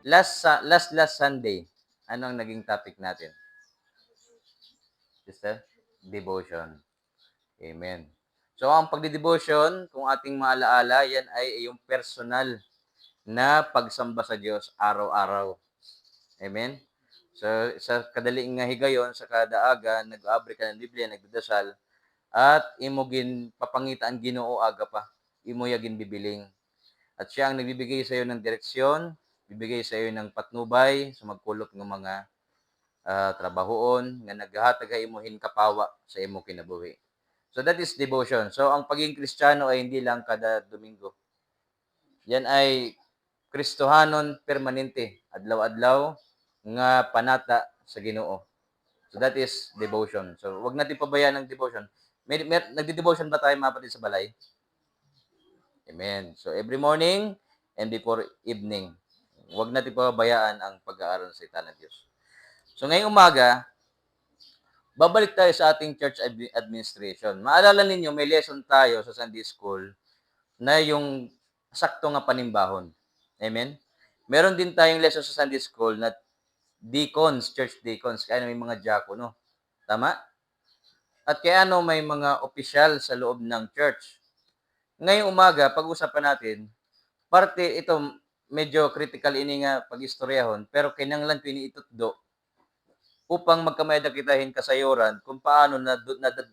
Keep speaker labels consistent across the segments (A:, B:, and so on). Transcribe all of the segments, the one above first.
A: last Sunday, ano ang naging topic natin? Sister? Devotion. Amen. So, ang pagdi-devotion, kung ating maalaala, yan ay yung personal na pagsamba sa Diyos araw-araw. Amen? So, sa kadaliing nga higayon, sa kada aga, nag-aabri ka ng Biblia, nagdadasal, at imugin papangitaan Ginoo aga pa. Imo yagin bibiling. At siya ang nagbibigay sa iyo ng direksyon, bibigay sa iyo ng patnubay sa magkulot ng mga trabahoon nga naghatag imuhin kapawa sa imo kinabuhi. So that is devotion. So ang pagiging Kristiyano ay hindi lang kada Domingo. Yan ay Kristohanon permanente, adlaw-adlaw nga panata sa Ginoo. So that is devotion. So wag natin pabayaan ng devotion. Nagdi-devotion ba tayo mapatid sa balay? Amen. So every morning and before evening, wag natin pabayaan ang pag-aaral sa salita ng Diyos. So ngayong umaga, babalik tayo sa ating church administration. Maalala ninyo, may lesson tayo sa Sunday School na yung sakto nga panimbahon. Amen? Meron din tayong lesson sa Sunday School na deacons, church deacons, kaya may mga diakono. Tama? At kaya may mga opisyal sa loob ng church. Ngayong umaga, pag-usapan natin, parte ito, medyo critical ini nga pag-istoryahon, pero kinanglan ko ini itutdo upang magkamayda kitahin kasayuran kung paano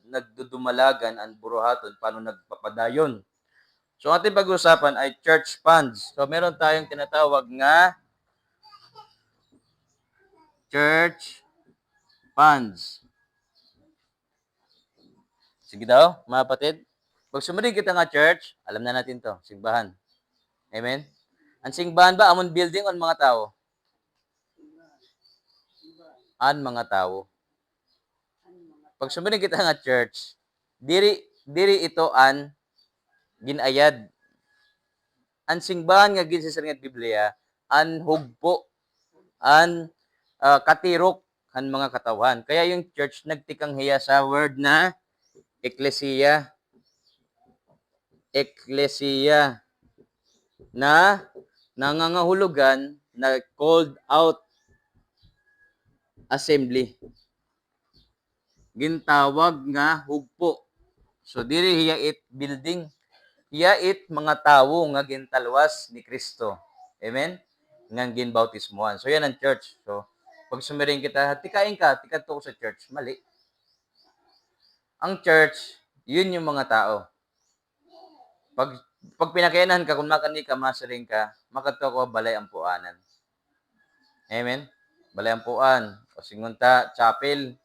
A: nagdudumalagan ang buruhaton, paano nagpapadayon. So, ating pag-usapan ay church funds. So, meron tayong tinatawag nga church funds. Sige daw, mga kapatid. Pag sumunod kita nga church, alam na natin to, simbahan. Amen? Ang simbahan ba, amon building o mga tao? An mga tao. Pag sumunod kita nga church, diri ito an ginayad. Ang simbahan nga ginsisar nga Biblia, an hugpo, an katirok, an mga katawan. Kaya yung church nagtikang hiya sa word na ecclesia. Ecclesia na nangangahulugan na called out assembly. Gintawag nga hugpo. So diri hiya it building. Hiya it mga tawo nga gintalwas ni Kristo. Amen? Nga ginbautismohan. So yan ang church. So pag sumiring kita, tikain ka, tikadto sa church, mali. Ang church, yun yung mga tao. Pag pinakayanan ka, kung makani ka, masiring ka, makadto ko balay ang puanan. Amen? Balay ang puan. O singunta, chapel.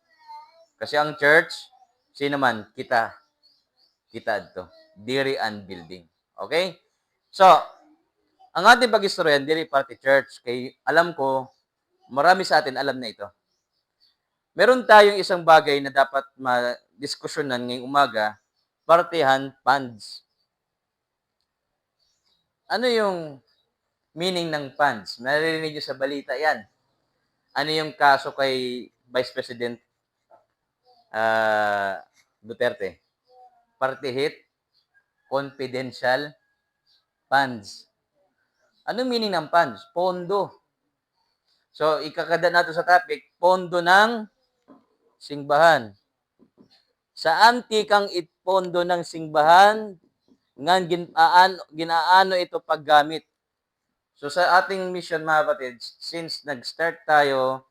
A: Kasi ang church, sino man? Kita. Kita ito. Diri and building. Okay? So, ang ating pag-istoryan, diri party church. Kay alam ko, marami sa atin alam na ito. Meron tayong isang bagay na dapat madiskusyonan ngayong umaga, partihan funds. Ano yung meaning ng funds? Naririnig nyo sa balita yan. Ano yung kaso kay Vice President Duterte? Party hit, confidential funds. Ano meaning ng funds? Pondo. So, ikakada nato sa topic, pondo ng simbahan. Saan tikang itpondo ng simbahan nga ginaano ito paggamit? So, sa ating mission, mga kapatid, since nag-start tayo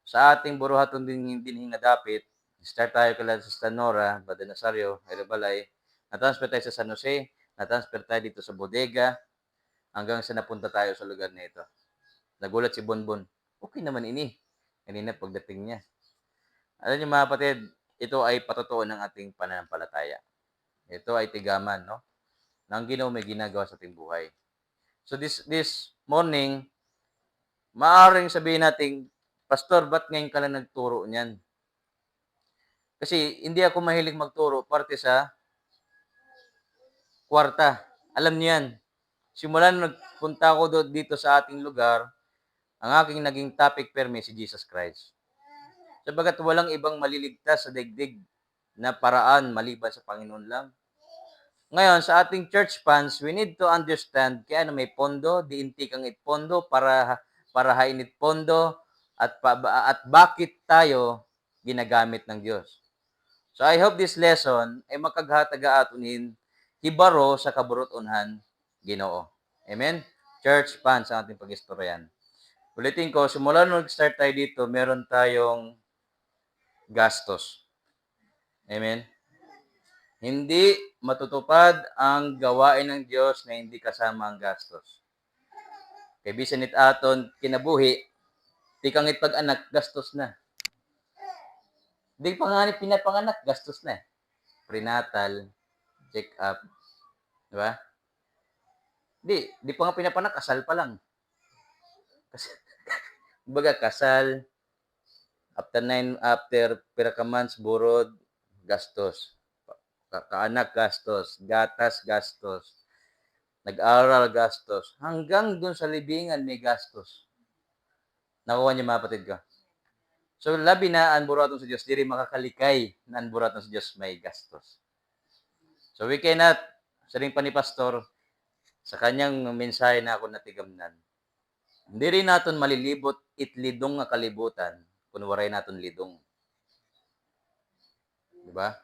A: sa ating buruhaton din hinadapit, start tayo kala sa Stanora, Badanasario, Erebalay, na-transfer tayo sa San Jose, na-transfer tayo dito sa Bodega, hanggang sa napunta tayo sa lugar na ito. Nagulat si Bonbon. Okay naman ini. Kanina pagdating niya. Alam niyo mga kapatid, ito ay patotoo ng ating pananampalataya. Ito ay tigaman, no? Nang Ginoo may ginagawa sa ating buhay. So this morning, maaaring sabihin natin, Pastor, ba't ngayon ka lang nagturo niyan? Kasi hindi ako mahilig magturo parte sa kwarta. Alam niyo yan. Simula nung nagpunta ako dito sa ating lugar, ang aking naging topic perme si Jesus Christ. Sabagat walang ibang maliligtas sa daigdig na paraan maliban sa Panginoon lang. Ngayon, sa ating church funds, we need to understand kaya may pondo, diinti kang pondo para para hainit pondo, at bakit tayo ginagamit ng Diyos. So I hope this lesson ay makaghatag atunin hibaro sa kaburutunhan Ginoo. Amen? Church fans sa ating pag-istoryan. Ulitin ko, simula nung nag-start tayo dito, meron tayong gastos. Amen? Hindi matutupad ang gawain ng Diyos na hindi kasama ang gastos. Kay bisan it aton kinabuhi, di kangit pag-anak, gastos na. Di panganib pinapanganak, gastos na. Prenatal, check-up, di ba? Di pa nga pinapanak, kasal pa lang. Baga kasal, after pira ka months, burod, gastos. Kaanak, gastos. Gatas, gastos. Nag-aral, gastos. Hanggang dun sa libingan, may gastos. Nakuha niyo mga kapatid ko. So, labi na anburaton sa Diyos, diri makakalikay na anburaton sa Diyos may gastos. So, we cannot, saling pa ni Pastor, sa kanyang mensahe na ako natigamnan, hindi rin natin malilibot itlidong nga kalibutan kung waray natin lidong. Diba?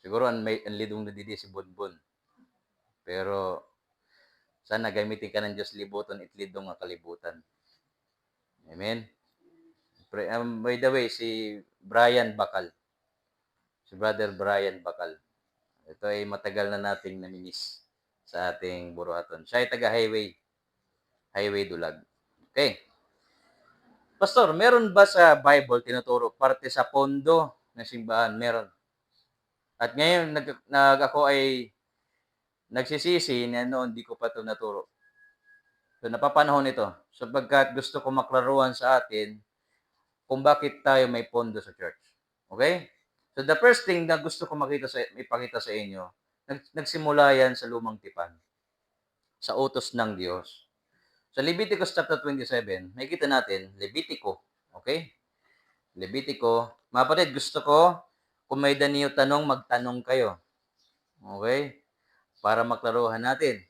A: Siguro ang lidong na didi si Bunbun. Pero sana gamitin ka ng Diyos libuton itlidong nga kalibutan. Amen? By the way, si Brian Bakal. Si Brother Brian Bakal. Ito ay matagal na nating naminis sa ating buruhaton. Siya ay taga-highway Dulag. Okay. Pastor, meron ba sa Bible tinuturo parte sa pondo ng simbahan? Meron. At ngayon, ako ay nagsisisi na noon di ko pa ito naturo. So, napapanahon ito. Sapagkat gusto ko maklaruan sa atin kung bakit tayo may pondo sa church. Okay? So, the first thing na gusto ko ipakita sa inyo, nagsimula yan sa lumang tipan. Sa utos ng Diyos. Sa Leviticus chapter 27, makikita natin, Levitico. Okay? Levitico. Mga kapatid, gusto ko, kung may daniyo tanong, magtanong kayo. Okay? Para maklaruhan natin.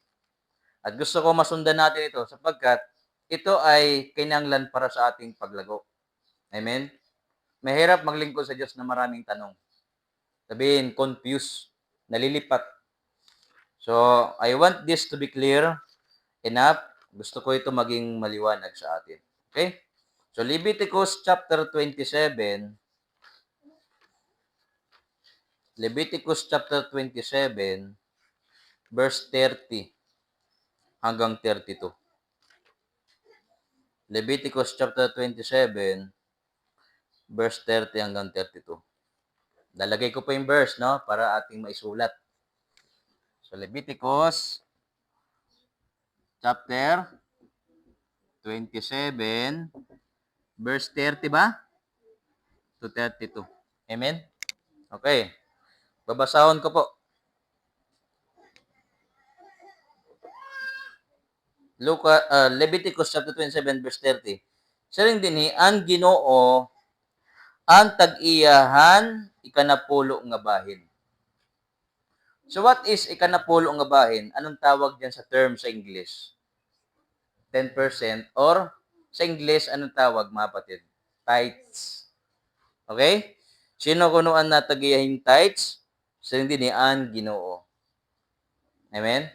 A: At gusto ko masundan natin ito sapagkat ito ay kinanglan para sa ating paglago. Amen? Mahirap maglingkod sa Diyos na maraming tanong. Sabihin, confused, nalilipat. So, I want this to be clear enough. Gusto ko ito maging maliwanag sa atin. Okay? So, Leviticus chapter 27, verse 30 hanggang 32. Leviticus chapter 27, verse 30 hanggang 32. Lalagay ko pa yung verse, no? Para ating maisulat. So, Leviticus chapter 27, verse 30 ba? To 32. Amen? Okay. Babasahon ko po. Leviticus chapter 27, verse 30. Saring dinhi, ang Ginoo ang tag-iyahan ikanapulo nga bahin. So what is ikanapulo nga bahin? Anong tawag diyan sa term sa English? 10% or sa English anong tawag mga kapatid? Tithes. Okay? Sino kunuan na tag-iyahin tithes? Saring dinhi, ang Ginoo. Amen?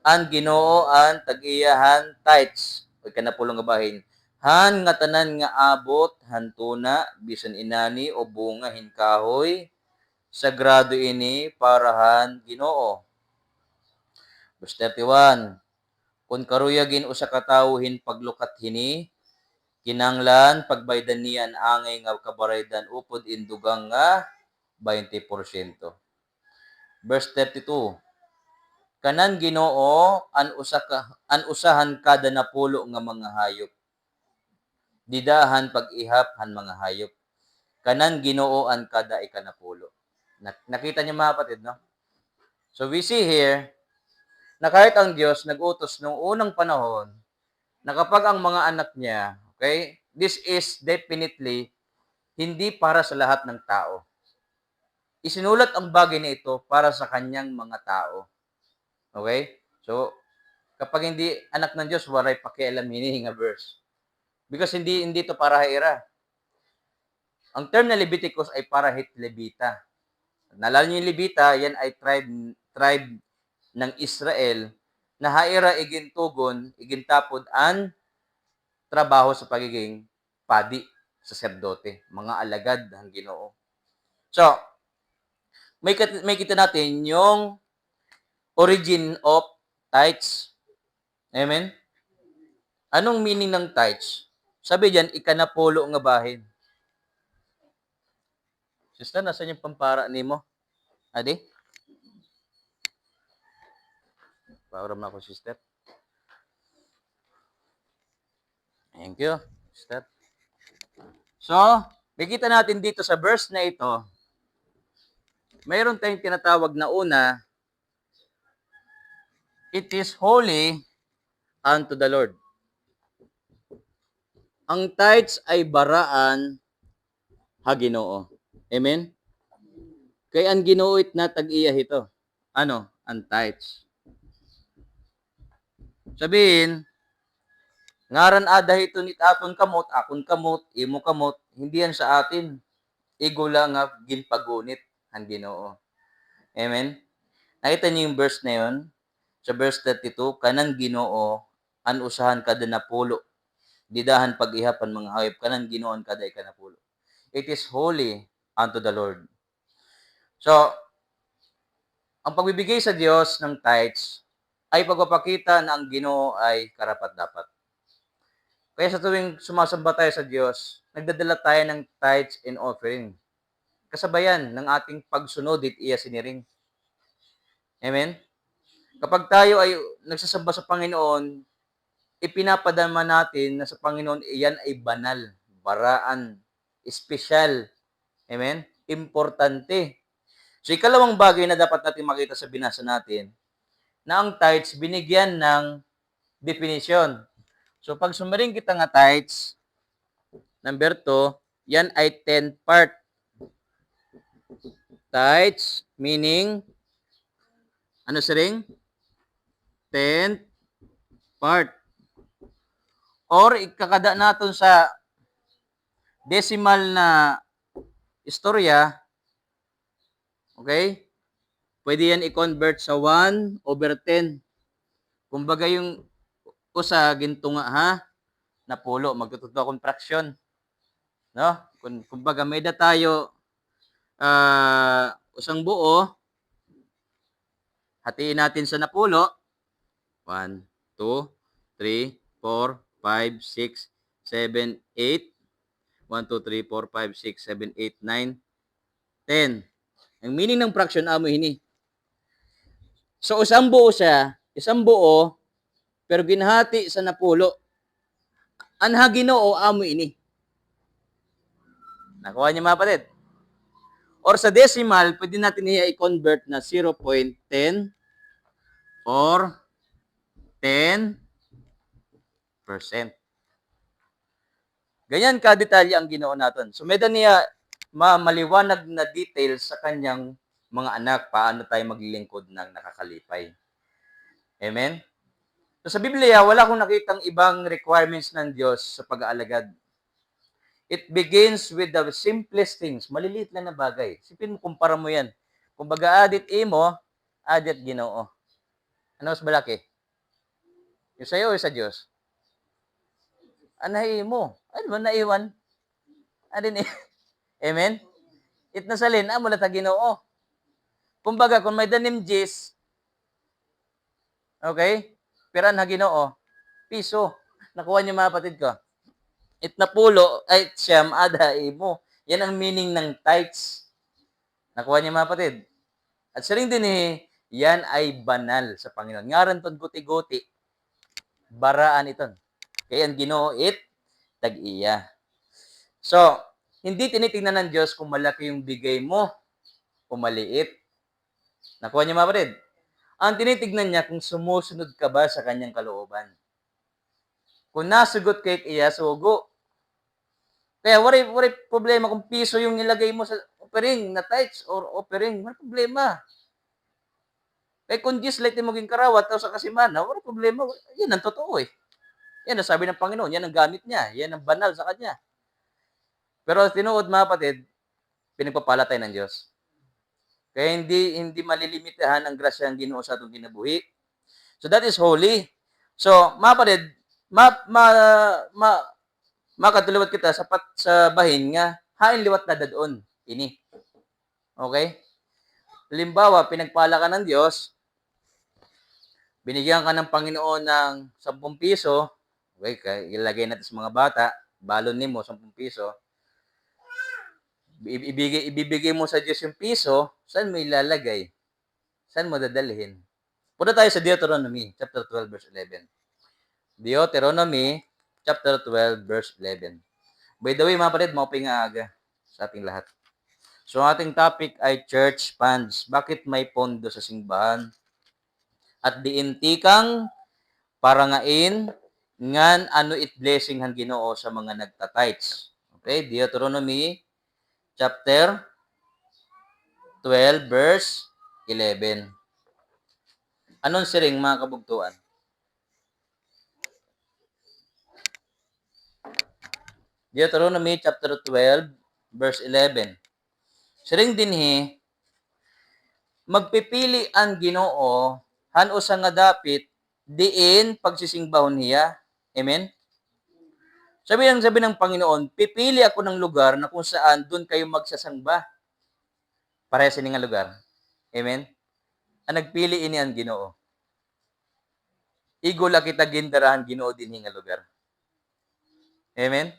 A: Ang Ginoo ang tag-iyahan tithes o ikanapulo nga bahin. Han nga tanan nga abot, hantuna, bisan inani o bunga hinkahoy, sagrado ini parahan Ginoo. Verse 31. Kung karuyagin usa ka tawo paglukat hini, kinanglan pagbaydan niyan angay nga kabaraydan upod indugang nga 20%. Verse 32. Kanan Ginoo an usahan kada napulo nga mga hayop. Didahan pag-ihap han mga hayop. Kanan Ginoo an kada ikanapulo. Nakita niyo mga kapatid, no? So we see here na kahit ang Diyos nag-utos nung unang panahon na kapag ang mga anak niya, okay, this is definitely hindi para sa lahat ng tao. Isinulat ang bagay na ito para sa kanyang mga tao. Okay? So, Kapag hindi anak ng Diyos, walay pakialam hini nga verse. Because hindi to para haira. Ang term na Leviticus ay para hit Levita. Nalala niyo yung Levita, yan ay tribe ng Israel na haira igintugon, igintapod an trabaho sa pagiging padi, saserdote, mga alagad ng Ginoo. So, may kita natin yung origin of tithes. Amen? Anong meaning ng tithes? Sabi diyan, ikanapulo nga bahin. Sister, nasan yung pampara nimo? Adi? Pauram na ako, sister. Thank you, sister. So, makita natin dito sa verse na ito, mayroon tayong tinatawag na una, it is holy unto the Lord. Ang tithes ay baraan ha Ginoo. Amen? Kay ang Ginoo it na tag-iya ito. Ano? Ang tithes. Sabihin, ngaran ada ito nit aton kamot, akon kamot, imo kamot, hindi yan sa atin. Igo lang nga ginpagunit ang Ginoo. Amen? Nakita niyo yung verse na yun? Sa verse 32, kanang Ginoo, an usahan kada napulo. Didahan pag-ihapan mga hayop, kanang Ginoon kada ikanapulo. It is holy unto the Lord. So, ang pagbibigay sa Diyos ng tithes ay pagpapakita na ang Ginoo ay karapat-dapat. Kaya sa tuwing sumasamba tayo sa Diyos, nagdadala tayo ng tithes and offering. Kasabayan ng ating pagsunod it iya siniring. Amen? Kapag tayo ay nagsasamba sa Panginoon, ipinapadama natin na sa Panginoon iyan ay banal, baraan, espesyal. Amen? Importante. So, ikalawang bagay na dapat natin makita sa binasa natin, na ang tithes binigyan ng definition. So, pag sumaring kita nga tithes, number 2, yan ay 10 part. Tithes, meaning, ano siring? 10 part. Or, ikakada natin sa decimal na istorya, okay? Pwede yan i-convert sa 1/10. Kumbaga yung usa gintunga ha, na pulo, magtututo akong fraction. No? Kumbaga may da tayo usang buo, hatiin natin sa napulo. 1, 2, 3, 4, 5, 6, 7, 8. 1, 2, 3, 4, 5, 6, 7, 8, 9, 10. Ang meaning ng fraction amo hini. So usang buo siya, isang buo, pero ginhati sa napulo. Anha Ginoo amo ini. Nakuha niyo mga kapatid? Or sa decimal, pwede natin i-convert na 0.10 or 10%. Ganyan ka-detalye ang Ginoo natin. So, medan niya maliwanag na details sa kanyang mga anak, paano tayo maglilingkod ng nakakalipay. Amen? So, sa Biblia, wala akong nakitang ibang requirements ng Diyos sa pag-aalagad. It begins with the simplest things. Maliliit lang na bagay. Sipin mo, kumpara mo yan. Kung baga adit imo, adit Ginoo. Ano mas malaki? Yung sa'yo o sa Diyos? Anahi mo. Ano ba naiwan? Adin Amen? It nasalin, amo na ta Ginoo. Kumbaga, kung may danim Jis, okay? Piran ha Ginoo, piso. Nakuha niyo mga patid ko. It napulo, ay siyam, ada imo. Yan ang meaning ng tithes. Nakuha niyo mga patid. At sa ring din yan ay banal sa Panginoon. Ngaran ton guti-guti, baraan iton. Kaya ang Ginoo it tag-iya. So, hindi tinitingnan ng Diyos kung malaki yung bigay mo o maliit. Nakuha niyo mga kapatid? Ang tinitignan niya kung sumusunod ka ba sa kanyang kalooban. Kung nasugot kay iya, sugo. Kaya waray problema kung piso yung nilagay mo sa offering na tithes or offering. Waray problema. Kaya kung dislight mo maging karawat o sa kasimana, wala problema. Yan ang totoo eh. Yan ang sabi ng Panginoon. Yan ang gamit niya. Yan ang banal sa Kanya. Pero tinuod mga kapatid, pinagpapala tayo ng Diyos. Kaya hindi malilimitahan ang grasya ng Ginoo sa atong kinabuhi. So that is holy. So, mga kapatid, makatuluwat kita sa bahin nga hain liwat na dadon ini. Okay? Halimbawa, pinagpala ka ng Diyos, binigyan ka ng Panginoon ng 10 piso, okay, ilagay natin sa mga bata, balon nimo 10 piso, ibibigay mo sa Diyos yung piso, saan mo ilalagay? Saan mo dadalhin? Punta tayo sa Deuteronomy, chapter 12, verse 11. Deuteronomy, chapter 12, verse 11. By the way, mga kapatid, maupay nga aga sa ating lahat. So, ang ating topic ay church funds. Bakit may pondo sa simbahan? At diintikang parangain ngan ano it blessing han Ginoo sa mga nagtatites. Okay, Deuteronomy chapter 12 verse 11. Anong siring mga kabugtuan? Deuteronomy chapter 12 verse 11. Siring dinhi magpipili ang Ginoo han usa nga dapit diin pagsisingbahon niya. Amen. Sabi ng Panginoon, pipili ako ng lugar na kung saan doon kayo magsasamba. Para sa nga lugar. Amen? Ang nagpili ini ang Ginoo. Igula kita gindarahan Ginoo din nga lugar. Amen?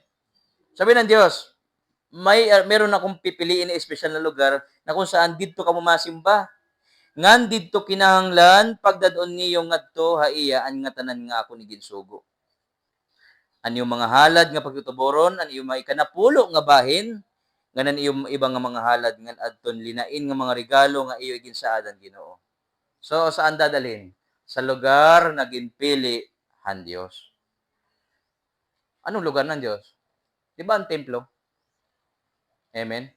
A: Sabi ng Diyos, meron akong pipiliin na espesyal na lugar na kung saan dito ka masimba. Ngan dito kinahanglan pagdadon niyo ngadto haiya an nga tanan nga ako ni ginsugo. An yung mga halad nga pagtutuboron, an yung mga ikanapulo nga bahin, nganan iyong ibang nga mga halad nga adton linain nga mga regalo nga iyo ginsaadan Ginoo. So saan dadalhin? Sa lugar na ginpili han Dios. Anong lugar ng Dios? Di ba ang templo? Amen.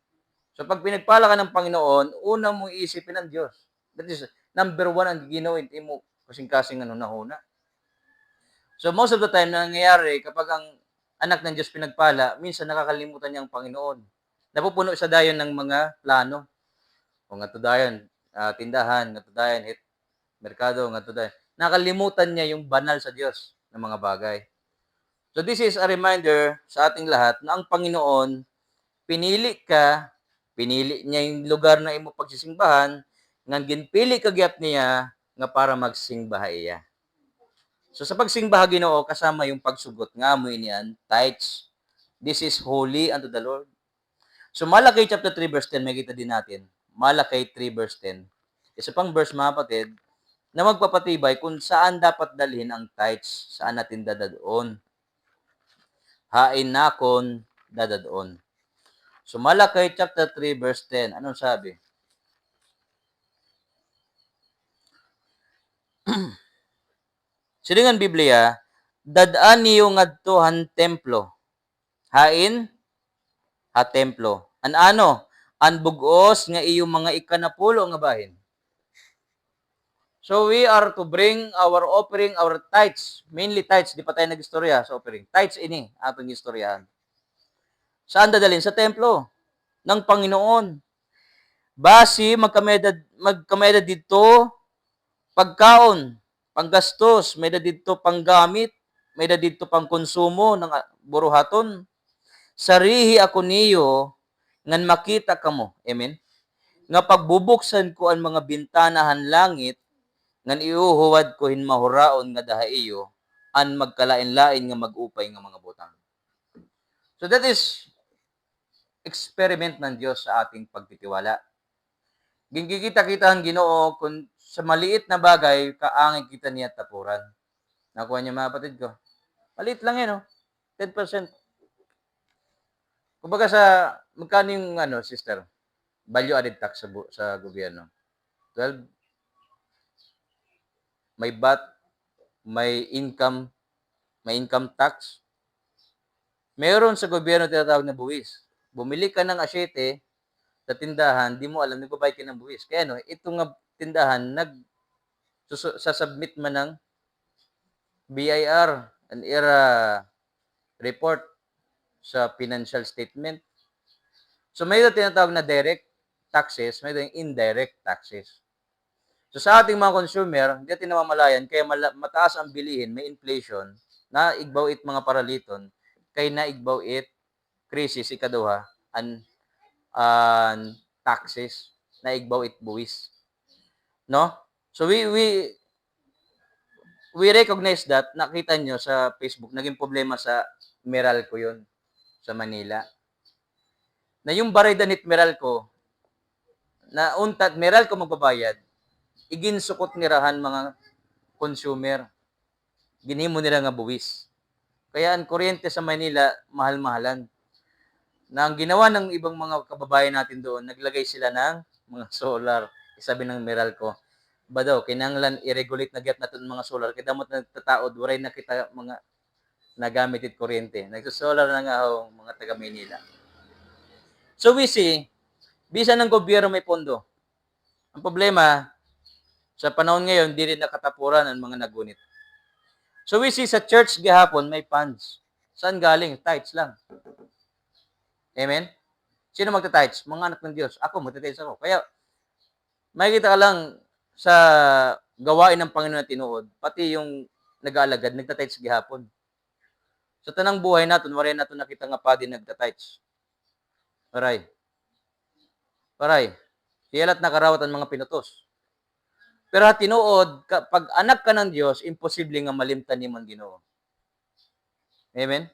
A: So pag pinagpala ka ng Panginoon, una mong iisipin ang Diyos. That is number 1 ang ginawin mo kasing-kasing nahuna. So most of the time nangyayari kapag ang anak ng Diyos pinagpala, minsan nakakalimutan niya ang Panginoon. Napupuno siya dayon ng mga plano. O nga to dayon, tindahan, nga to dayon, merkado, nga to dayon. Nakalimutan niya yung banal sa Diyos ng mga bagay. So this is a reminder sa ating lahat na ang Panginoon, pinili niya yung lugar na imo pagsisimbahan, nga ginpili kagyap niya nga para magsimbaha iya. So sa pagsimbaha Ginoo kasama yung pagsugot nga mo inian tithes. This is holy unto the Lord. So Malakay chapter 3 verse 10 makita din natin. Malakay 3 verse 10. Isa pang verse mga kapatid na magpapatibay kung saan dapat dalhin ang tithes, saan natin dadadon. Hain nakon dadadon. So Malakay chapter 3 verse 10. Anong sabi? Siringan Biblia, dadaan niyo ngadto han templo. Hain ha templo. Ano? An bugos nga iyong mga ikanapulo nga bahin. So we are to bring our offering, our tithes. Mainly tithes, di pa tayo nag-istorya sa offering. Tithes ini, atong istoryahan. Saan dadalhin? Sa templo ng Panginoon. Basi magkameda dito pagkaon, panggastos, may dito panggamit, may dito pang konsumo ng buruhaton. Sarihi ako niyo ngan makita kamo. Amen. Nga pagbubuksan ko ang mga bintanahan langit, ngan iuhuwad ko hinmahuraon nga daha iyo, an magkalain-lain nga mag-upay nga mga butang. So that is experiment ng Diyos sa ating pagtitiwala. Gingkikita-kita ang Ginoo kung sa maliit na bagay, kaangin kita niya tapuran. Nakuha niya mga kapatid ko. Maliit lang yan, 10%. Kumbaga magkano yung, sister? Value added tax sa gobyerno. 12. May VAT, may income tax. Meron sa gobyerno tinatawag na buwis. Bumili ka ng asyete sa tindahan, di mo alam, nagbabayad ka ng buwis. Kaya itong tindahan, sasubmit man ng BIR, an ERA report sa financial statement. So may tinatawag na direct taxes, may indirect taxes. So sa ating mga consumer, hindi natin namamalayan, kaya mataas ang bilihin, may inflation, na igbaw it mga paraliton, kay na igbaw it krisis, ikaduha, an taxes, na igbaw it buwis. No? So we recognize that, nakita nyo sa Facebook, naging problema sa Meralco yun, sa Manila. Na yung Baridanit Meralco, na untat Meralco magbabayad, iginsukot nirahan mga consumer. Ginhimo nila nga buwis. Kaya ang kuryente sa Manila, mahal-mahalan. Na ang ginawa ng ibang mga kababayan natin doon, naglagay sila ng mga solar. Isabi ng Meralco, ba daw, kinanglan i-regulate na get natin mga solar. Kaya damot nagtataod, waray na kita mga nagamit it kuryente. Nagsusolar na nga ho, mga taga Manila. So we see, bisa ng gobyerno may pondo. Ang problema, sa panahon ngayon, di rin nakatapuran ang mga nagunit. So we see sa church gihapon, may funds. Saan galing? Tithes lang. Amen? Sino magta-tithes? Mga anak ng Diyos. Ako, magta-tithes ako. Kaya, makikita ka lang sa gawain ng Panginoon na tinuod, pati yung nag-aalagad, nagta-tithes gihapon. Sa tanang buhay natin, waray natin nakita nga pa din nagta-tithes. Paray. Siyalat nakarawat ang mga pinutos. Pero tinuod, pag anak ka ng Diyos, imposible nga malimtan ni man Ginoo. Amen?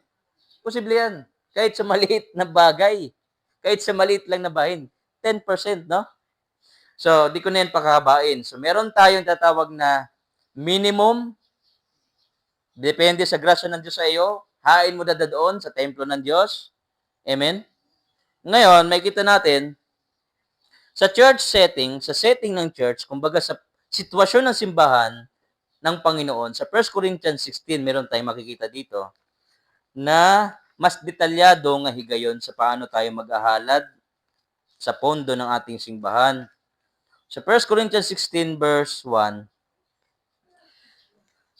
A: Posible yan. Kahit sa maliit na bagay. Kahit sa maliit lang na bahin. 10%, no? So, di ko na yan pakahabain. So, meron tayong tatawag na minimum. Depende sa grasya ng Diyos sa iyo. Hain mo doon sa templo ng Diyos. Amen? Ngayon, may kita natin, sa church setting, sa setting ng church, kumbaga sa sitwasyon ng simbahan ng Panginoon, sa 1 Corinthians 16, meron tayong makikita dito, na mas detalyado nga higayon sa paano tayo mag-ahalad sa pondo ng ating simbahan. Sa 1 Corinthians 16 verse 1,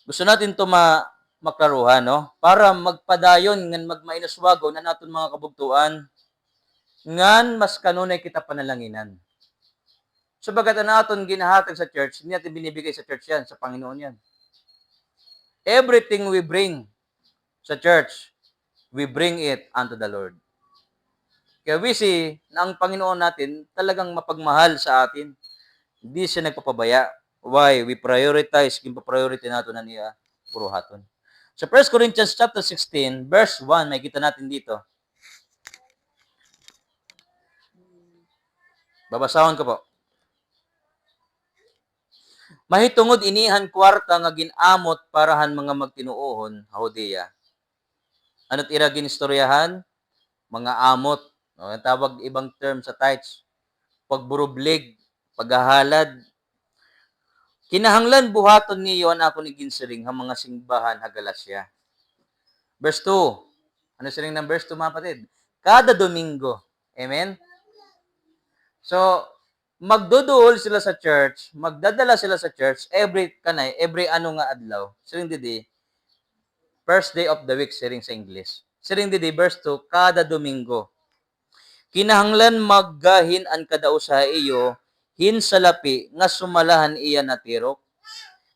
A: gusto natin ito maklaruhan, no? Para magpadayon ngan magmainaswago na naton mga kabugtuan, ngan mas kanunay kita panalanginan. So bagat na naton ginahatag sa church, hindi natin binibigay sa church yan, sa Panginoon yan. Everything we bring sa church, we bring it unto the Lord. Kaya we see na ang Panginoon natin talagang mapagmahal sa atin. Hindi siya nagpapabaya. Why? We prioritize, priority natin na niya puruhaton. Sa 1 Corinthians chapter 16, verse 1, may kita natin dito. Babasahon ko po. Mahitungod inihan kwarta nga ginamot parahan mga magtinuohon, Judea. Ano't ira ginistoryahan? Mga amot. No? Ang tawag ibang term sa tithes. Pagburublig, paghahalad. Kinahanglan buhaton niyon ako ni ginsiring ang mga simbahan hagalasya. Verse 2. Ano siring ng verse 2 mga patid? Kada Domingo. Amen? So, magduduol sila sa church, magdadala sila sa church every ano nga adlaw. Siring didi, first day of the week, siring sa English. Siring didi, verse 2, kada Domingo. Kinahanglan maggahin an kadao sa iyo, hin sa lapi, nga sumalahan iya natirok.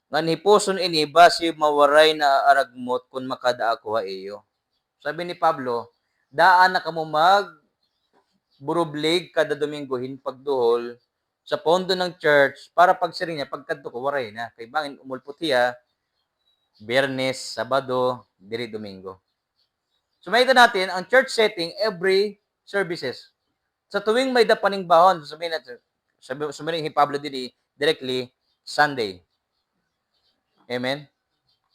A: Ngan hipuson ini, basi mawaray na aragmot kung makadaa ko ha iyo. Sabi ni Pablo, daan na kamo burublig kada Domingo hin pagduhol sa pondo ng church para pagsiring niya pagkadto ko waray na kay bangin umulpot hiya Biyernes, Sabado, diri Domingo. So makita natin ang church setting every services. Sa tuwing may dapaning bahon, sabihin ni Pablo dili directly Sunday. Amen.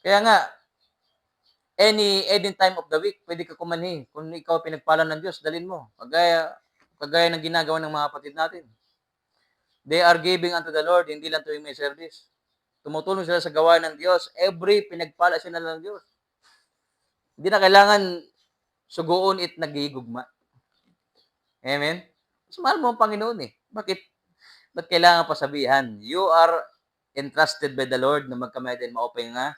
A: Kaya nga any time of the week pwede ka kumanhi. Kung ikaw pinagpala ng Diyos, dalin mo. Kagaya ng ginagawa ng mga kapatid natin. They are giving unto the Lord, hindi lang tuwing may service. Tumutulong sila sa gawain ng Diyos. Every pinagpala sila ng Diyos. Hindi na kailangan suguon it nagigugma. Amen? Mas mahal mo ang Panginoon eh. Bakit kailangan pasabihan? You are entrusted by the Lord na magkamay din maupay nga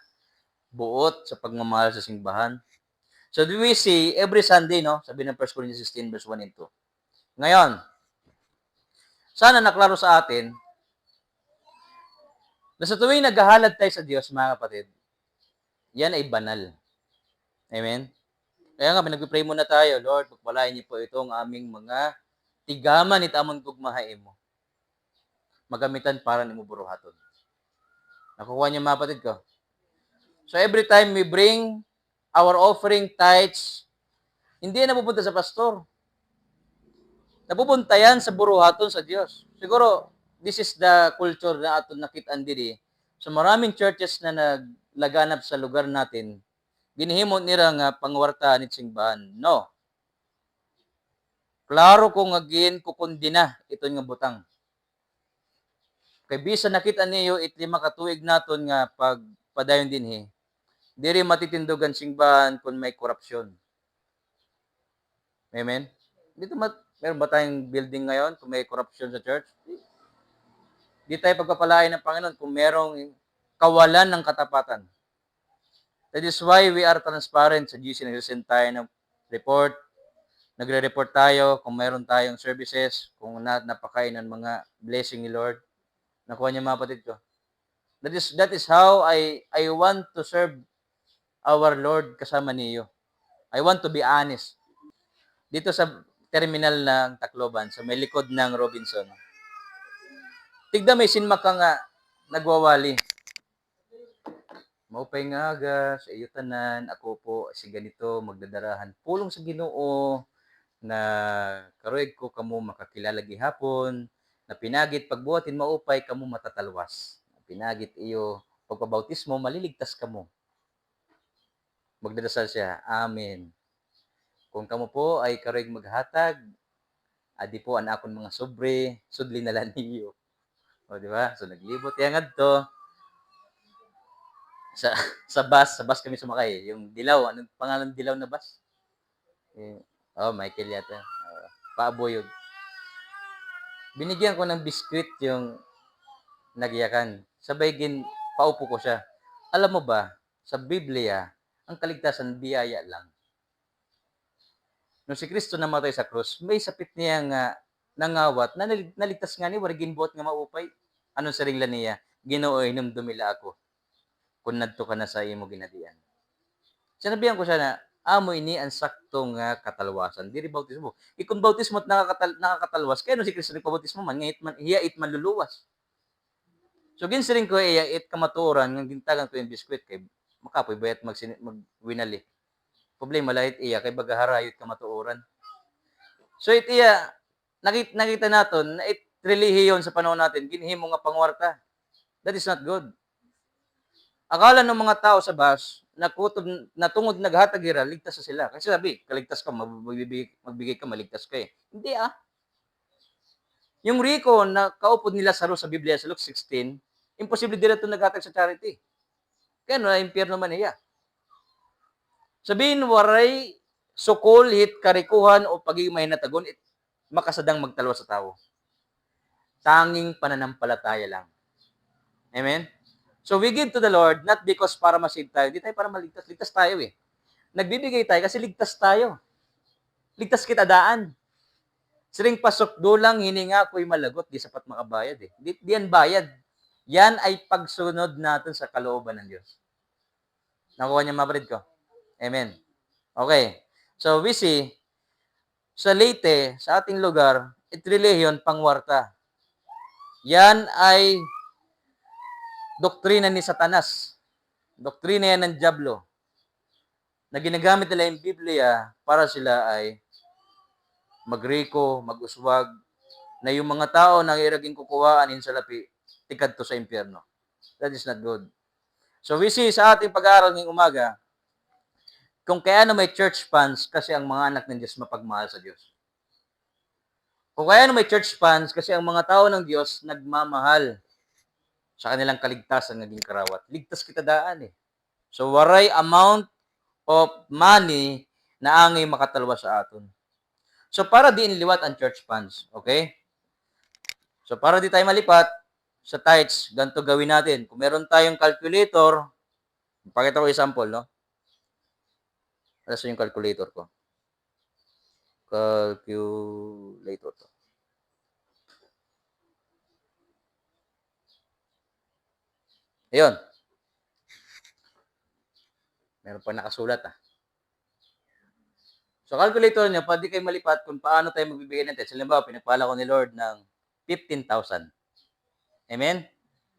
A: buot sa pagmamahal sa simbahan. So do we see every Sunday, no? Sabi ng 1 Corinthians 16 verse 1 and 2. Ngayon, sana naklaro sa atin na sa tuwing naghahalad tayo sa Diyos, mga kapatid, yan ay banal. Amen? Kaya nga, nagpipray muna tayo, Lord, pagpalain niyo po itong aming mga tigaman itamon gugmahay mo. Magamitan para ni mo buruhaton. Nakukuha niyo, mga kapatid ko? So every time we bring our offering tithes, hindi na napupunta sa pastor. Napupunta yan sa buruhaton sa Diyos. Siguro, this is the culture na aton nakitaan diri. So maraming churches na naglaganap sa lugar natin, ginihimot nila nga pangwarta ni simbahan. No. Klaro ko nga kukundi na ito nga butang. Kay bisa nakita niyo it 5 ka tuig naton nga pagpadayon dinhi. Diri matitindugan simbahan kung may korupsyon. Amen. Dito meron ba tayong building ngayon kung may korupsyon sa church? Di tayo pagpapalain ng Panginoon kung merong kawalan ng katapatan. That is why we are transparent sa GC. Nag-send tayo ng report. Nagre-report tayo kung meron tayong services, kung napakain ng mga blessing ni Lord. Nakuha niya, mga kapatid ko. That is how I want to serve our Lord kasama niyo. I want to be honest. Dito sa terminal ng Tacloban, sa may likod ng Robinson, tigda may sinmak ka nga nagwawali. Maupay nga aga, sa iyo tanan, ako po si ganito, magdadarahan. Pulong sa Ginoo na karoig ko kamo makakilala gihapon, na pinagit pagbuhatin maupay kamo matatalwas. Pinagit iyo pagpabautismo, maliligtas kamo. Magdadasal siya, Amen. Kung kamo po ay karoig maghatag, adi po ang akon mga sobre, sudli na lang niyo. O, di ba? So, naglibot yan to. Sa bus kami sumakay. Yung dilaw, anong pangalan dilaw na bus? Michael yata. Paaboyog. Binigyan ko ng biskwit yung nagyakan. Sabay paupo ko siya. Alam mo ba, sa Biblia, ang kaligtasan biyaya lang. Nung si Kristo namatay sa krus, may sapit niya nga nangawat, na naligtas nga ni, warigin buot nga maupay. Anong saringlan niya? Ginoo, inom dumila ako. Kung nadto ka na sa imo ginadian. Sinabihan ko siya na, amo ini ang saktong katalwasan. Diri bautismo. Ikong bautismo at nakakatalwas, kaya no si Kristo nagpabautismo man, hiyait man luluwas. So, ginsiring ko it kamaturan, ng gintagan ko yung biskwit, kay makapoy bayat magwinali. Problema lahit iya, kay bagaharayot kamatuoran. So, nakita natin, na relihiyon sa panahon natin, ginhimo nga pangwarta. That is not good. Akala ng mga tao sa bus, na tungod naghatag ira, ligtas na sila. Kasi sabi, kaligtas ka, magbigay ka, maligtas ka eh. Hindi Yung Rico na kaupod nila sa Biblia sa Luke 16, imposible dila ito naghatag sa charity. Kaya na impyerno man iya. Sabihin, waray sukol, hit karikuhan o pagiging mahinatagon, makasadang magtalwa sa tao. Tanging pananampalataya lang. Amen? So we give to the Lord not because para masave tayo. Hindi tayo para maligtas. Ligtas tayo eh. Nagbibigay tayo kasi ligtas tayo. Ligtas kita daan. Siring pasok dulang hininga ko'y malagot. Di sapat makabayad eh. Di yan bayad. Yan ay pagsunod natin sa kalooban ng Diyos. Nakuha niya maparid ko? Amen. Okay. So we see, sa Leyte, sa ating lugar, relihiyon pangwarta. Yan ay doktrina ni Satanas. Doktrina yan ng Diablo. Na ginagamit nila yung Biblia para sila ay magriko, mag-uswag, na yung mga tao na iraging kukuhaan insalapi, tikad to sa impyerno. That is not good. So we see sa ating pag-aaral ngayong umaga, kung kaya na may church funds kasi ang mga anak ng Diyos mapagmahal sa Diyos. Kung kaya na may church funds kasi ang mga tao ng Diyos nagmamahal sa kanilang kaligtasan naging karawat. Ligtas kita daan eh. So, waray amount of money na angay makatalwa sa aton. So, para di inliwat ang church funds. Okay? So, para di tayo malipat, sa tithes, ganito gawin natin. Kung meron tayong calculator, pakita ko example, no? Ano yung calculator ko? Calculator to. Ayun. Meron pa nakasulat, So, calculator nyo, pwede kayo malipat kung paano tayo magbibigay ng tithes. Halimbawa, pinagpala ko ni Lord ng 15,000. Amen?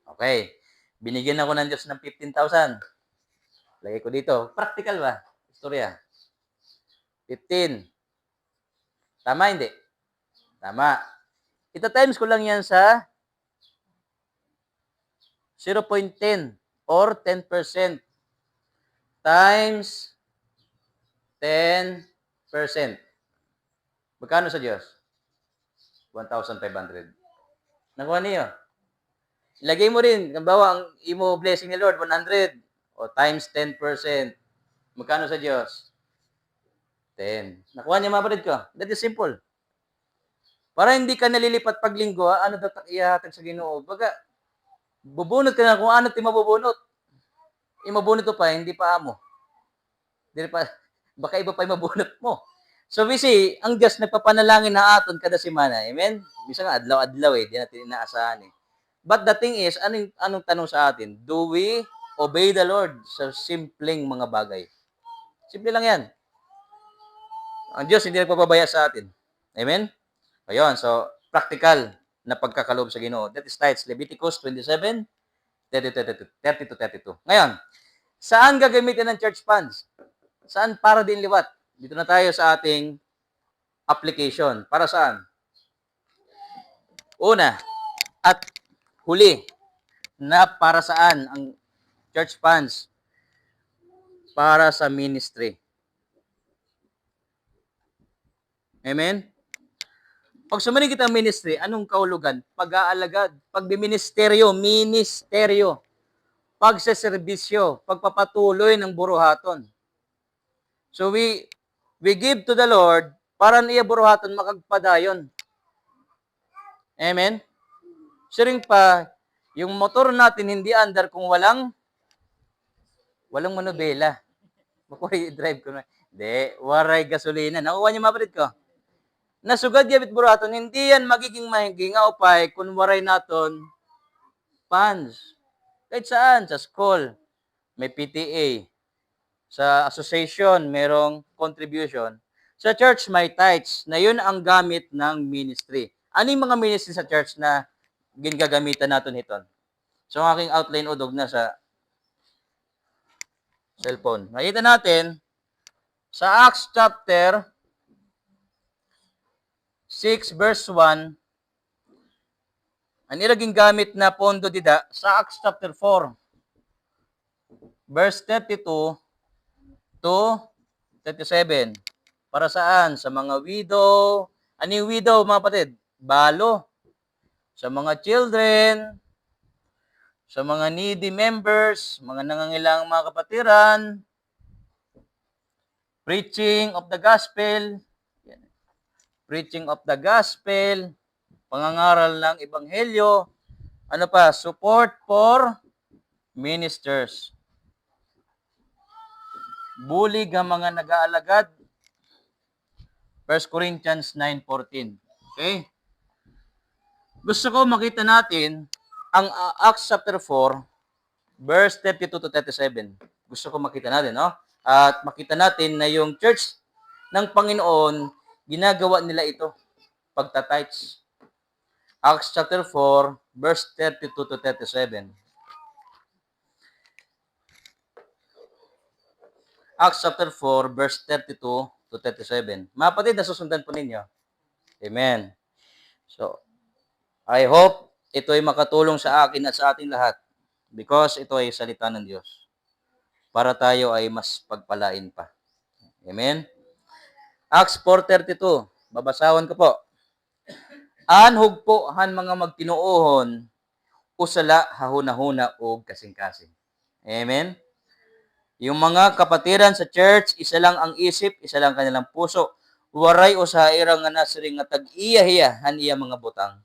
A: Okay. Binigyan ako ng Diyos ng 15,000. Lagay ko dito. Practical ba? Istorya. 15. Tama, hindi? Tama. Ito times ko lang yan sa 0.10 or 10% times 10%. Magkano sa Diyos? 1,500. Nakuha niyo? Ilagay mo rin, halimbawa, ang imo blessing ni Lord, 100. O times 10%. Magkano sa Diyos? 10. Nakuha niya mga kapatid ko? That is simple. Para hindi ka nalilipat pag linggo, ano dapat ihahatag sa Ginoo? Baga, bubunot ka na kung ano ti mabubunot. Mabunot pa, hindi pa amo. Hindi pa, baka iba pa yung mabunot mo. So, we see, ang Diyos nagpapanalangin na aton kada semana. Amen? Bisa nga, adlaw-adlaw di natin inaasahan But the thing is, anong tanong sa atin? Do we obey the Lord sa simpleng mga bagay? Simple lang yan. Ang Diyos hindi nagpapabaya sa atin. Amen? Ayun, so, practical na pagkakaloob sa Ginoo. That is tithes. Leviticus 27, 30 to 32. Ngayon, saan gagamitin ng church funds? Saan para din liwat? Dito na tayo sa ating application. Para saan? Una, at huli, na para saan ang church funds? Para sa ministry. Amen? Pag sumanin kita ministry, anong kahulugan? Pag-aalagad, pagbiministeryo, ministeryo, pagseserbisyo, pagpapatuloy ng buruhaton. So we give to the Lord para niya buruhaton makagpadayon. Amen? Siring pa, yung motor natin hindi andar kung walang manubela. Makuha drive ko na. Hindi, waray gasolina. Nakuha niyo mga kapatid ko? Nasugad yabit buraton, hindi yan magiging mahiging upay kung waray naton funds. Kahit saan, sa school, may PTA. Sa association, merong contribution. Sa church, may tithes, na yun ang gamit ng ministry. Ano yung mga ministry sa church na ginagamitan natin ito? So, ang aking outline udog na sa cellphone. Makita natin, sa Acts chapter 6 verse 1, ang nilaging gamit na pondo dida, sa Acts chapter 4, verse 32 to 37. Para saan? Sa mga widow. Ano yung widow, mga patid? Balo. Sa mga children, sa mga needy members, mga nangangailangang mga kapatiran, preaching of the gospel, pangangaral ng ebanghelyo, ano pa, support for ministers. Bulig ang mga nag-aalagad, 1 Corinthians 9:14. Okay? Gusto ko makita natin ang Acts chapter 4, verse 32 to 37. Gusto ko makita natin, no? At makita natin na yung church ng Panginoon, ginagawa nila ito, pagta-tithes. Acts chapter 4, verse 32 to 37. Acts chapter 4, verse 32 to 37. Mga kapatid, nasusundan po ninyo. Amen. So, I hope ito ay makatulong sa akin at sa ating lahat because ito ay salita ng Diyos para tayo ay mas pagpalain pa. Amen? Acts 4:32. Babasawan ko po. Anhug po han mga magtinuohon usala hahuna-huna o kasing-kasing. Amen? Yung mga kapatiran sa church, isa lang ang isip, isa lang kanilang puso. Waray o sa irang nga nasiring nga tag-iya-hiya han iya mga butang.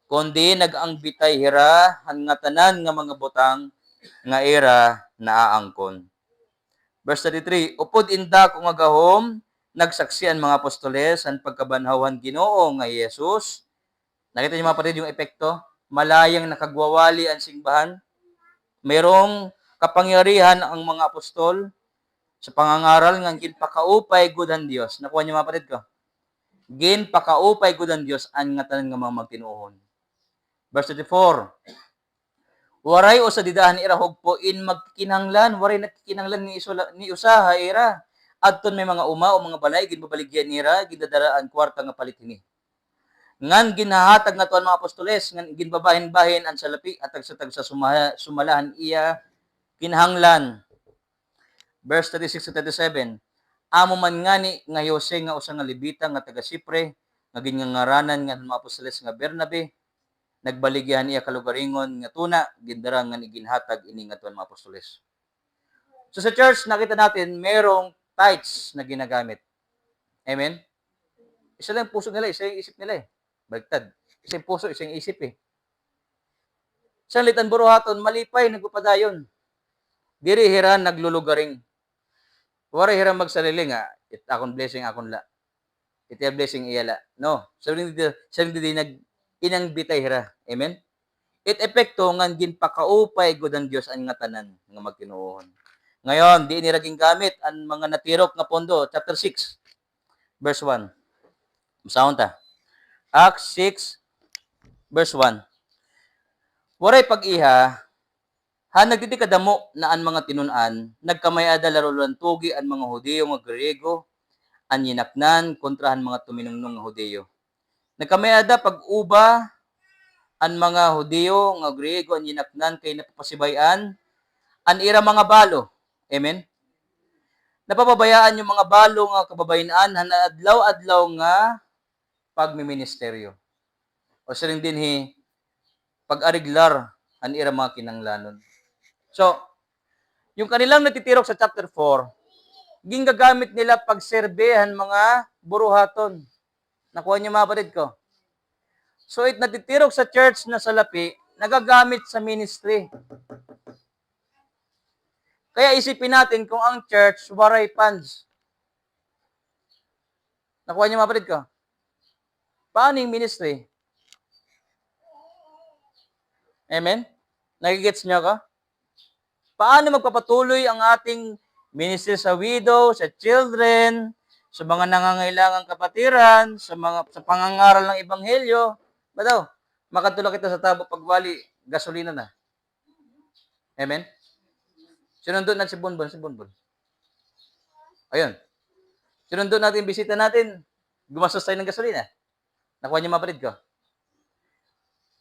A: kundi nag-angbitay hira nga tanan nga mga butang nga era naaangkon. Verse 33, upod inda ko nga gahom, nagsaksi ang mga apostoles ang pagkabanhawan Ginoo nga Yesus. Nakita niyo mga kapatid yung epekto? Malayang nakagwawali ang simbahan. Mayroong kapangyarihan ang mga apostol sa pangangaral nga ginpakaupay gud ang Dios. Nakuha niyo mga kapatid ko? Ginpakaupay gud ang Dios ang nga tanan nga mga magtinuohon. Verse 34, waray o sa didahan ira hugpo in magkinahanglan, waray nagkinahanglan ni usaha ira. Adton may mga uma o mga balay ginbabaligyan nira gidadara kwarta nga palit ini. Ngan ginahatag na tuan mga apostoles ngan ginbabahin-bahin ang salapi at tagsa sumalahan iya kinahanglan. Verse 36 to 37, amo man ngani nga Jose nga usa nga Levita nga taga Sipre nga gingangaranan nga mga apostoles nga Bernabe, nagbaligyan iya kalugaringon nga tuna gindara nga ginhatag ini nga tuan mga apostoles. So sa church nakita natin merong tithes na ginagamit. Amen? Isa lang puso nila, isa yung isip nila eh. Baligtad. Isa yung puso, isa yung isip eh. Isang litan buruhaton, malipay, nagpapadayon. Diri hiran naglulugaring. Wari hiran magsaliling nga, it akong blessing akong la. It a blessing iyala. No. Sabi di inang bitay hira. Amen? It epekto ngan ginpakaupay gud ang Dios ang nga tanan nga magtinuohon. Ngayon, di niraging gamit ang mga natirok nga pondo. Chapter 6, verse 1. Masahon ta. Acts 6, verse 1. Waray pag-iha, nagditi kadamo na ang mga tinunan, nagkamayada larulan tugi ang mga Hudiyo nga Grego, ang yinaknan kontrahan mga tuminungnong nga Hudiyo. Nagkamayada pag-uba ang mga Hudiyo nga Grego, ang yinaknan kay napapasibayan, ang ira mga balo. Amen? Napapabayaan yung mga balo nga kababaynaan, adlaw-adlaw nga pagmiministeryo. O siring din pag-ariglar ang ira mga kinanglanon. So, yung kanilang natitirok sa chapter 4, ginagamit nila pagserbehan mga buruhaton. Nakuha niyo mga kapatid ko? So, natitirok sa church na salapi, nagagamit sa ministry. Kaya isipin natin kung ang church waray funds. Nakuha niyo mga kapatid ko? Paano yung ministry? Amen? Nagigets niyo ako? Paano magpapatuloy ang ating ministry sa widow, sa children, sa mga nangangailangang kapatiran, sa pangangaral ng ebanghelyo? Ba daw? Makatulak kita sa tabo pagwali, gasolina na. Amen? Sinundot natin si Bonbon. Ayun. Sinundot natin, bisita natin, gumastos tayo ng gasolina. Nakuha niyo mga kapatid ko?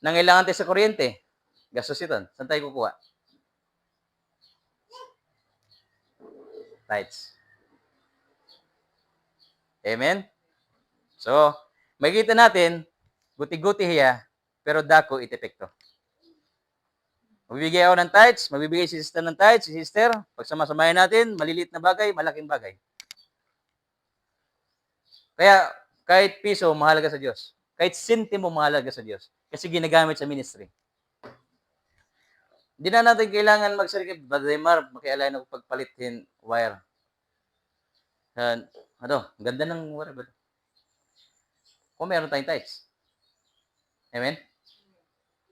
A: Nangailangan tayo sa kuryente, gastos ito. Saan tayo kukuha? Tithes. Amen? So, makikita natin, guti-guti hiya, pero dako itepekto. Magbibigay ako ng tithes, magbibigay si sister ng tithes, si sister, pagsama-samahin natin, maliliit na bagay, malaking bagay. Kaya, kahit piso, mahalaga sa Diyos. Kahit sentimo, mahalaga sa Diyos. Kasi ginagamit sa ministry. Hindi na natin kailangan magsalita, Brother Mar, makialain ako pagpalitin wire. Ganda ng wire. Kung meron tayong tithes. Amen?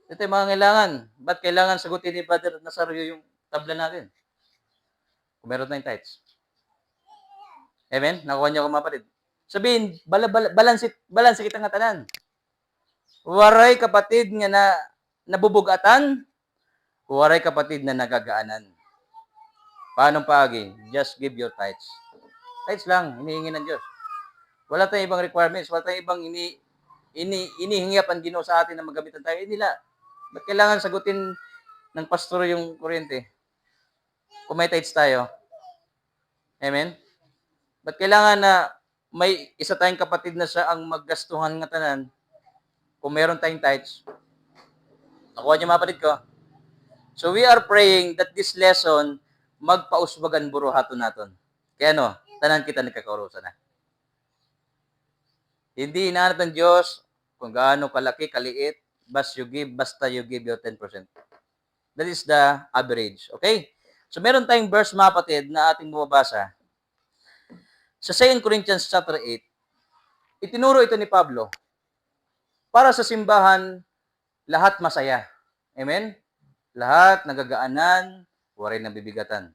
A: Ito yung mga kailangan. Ba't kailangan sagutin ni Brother Nazario yung tabla natin? Kung meron tayong tithes. Amen? Nakuha niyo ako mga kapatid. Sabihin, balansi kita nga tanan. Waray kapatid nga na nabubugatan, waray kapatid na nagagaanan. Paano paagi? Just give your tithes. Tithes lang, hinihingi ng Diyos. Wala tayong ibang requirements, wala tayong ibang inihingi ang Ginoo sa atin na magamitan tayo. Nila. Ba't kailangan sagutin ng pastor yung kuryente? Kung may tithes tayo. Amen? Ba't kailangan na may isa tayong kapatid na siya ang maggastuhan ng tanan kung meron tayong tithes? Nakuha niyo mga kapatid ko? So we are praying that this lesson magpausbagan buruhaton naton. Kaya tanan kita nagkakarosa na. Hindi inaanat ng Diyos kung gaano kalaki, kaliit, basta you give your 10%. That is the average. Okay? So, meron tayong verse, mga kapatid, na ating bumabasa. Sa 2 Corinthians chapter 8, itinuro ito ni Pablo. Para sa simbahan, lahat masaya. Amen? Lahat nagagaanan, wala rin nabibigatan.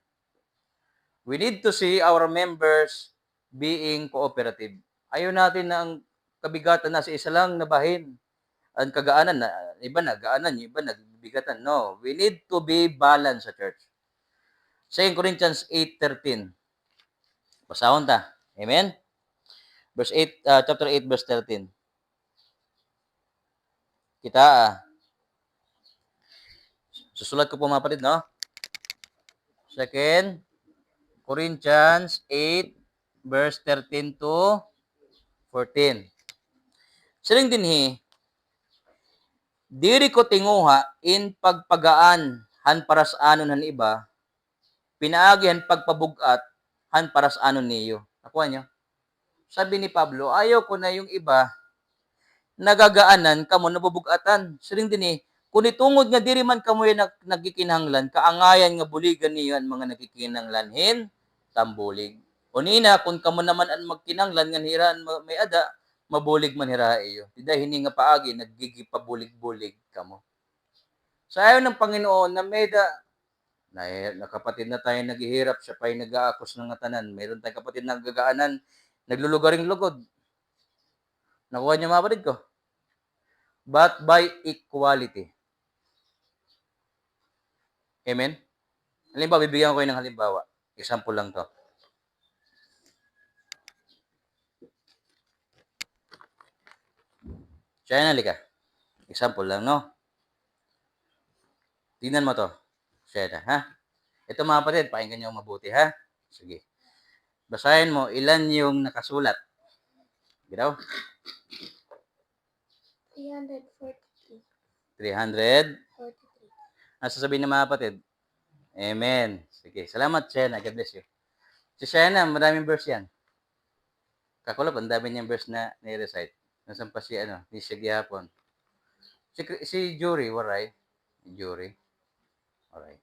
A: We need to see our members being cooperative. Ayaw natin na ang kabigatan na sa isa lang na bahin. Ang kagaanan na, iba nagaanan, iba nagbibigatan. No, we need to be balanced sa church. 2 Corinthians 8:13. Basahon ta. Amen? Verse 8, chapter 8, verse 13. Kita, susulat ko po mga kapatid, no? 2 Corinthians 8, verse 13 to 14. Siling dinhi, diri ko tinguha in pagpagaan han paras anon han iba, pinaagi han pagpabugat han paras anon niyo. Nakuha niyo? Sabi ni Pablo, ayaw ko na yung iba nagagaanan kamo nabubugatan. Siling dinhi, kung itungod nga diri man kamo nagkikinahanglan, kaangayan nga buligan niyo ang mga nagkikinahanglanhin, tambulig. Unina, kung kamo naman ang magkinanglan nga hiraan may ada, mabulig man hira iyo. Tida hini nga paagi, naggigipabulig-bulig kamo. Sa ayaw ng Panginoon na may na kapatid na tayo naghihirap, siya pa'y nag-aakos ng tanan. Mayroon tayong kapatid na nagagaanan, naglulugaring lugod. Nakuha niyo mga kapatid ko? But by equality. Amen? Halimbawa, bibigyan ko kayo ng halimbawa. Example lang to. Siya na, halika. Example lang, no? Tingnan mo to. Siya na, ha? Ito mga kapatid, pakinggan niyo mabuti, ha? Sige. Basahin mo, ilan yung nakasulat? Ginaw?
B: 343.
A: 300.
B: 43.
A: Ano sasabihin ng mga kapatid? Amen. Sige. Salamat, Shena. God bless you. Si Shena, maraming verse yan. Kakulap, ang dami niyang verse na ni-recite. Nasaan pa si, ni siya gihapon. Si Jury, waray. Jury. Alright.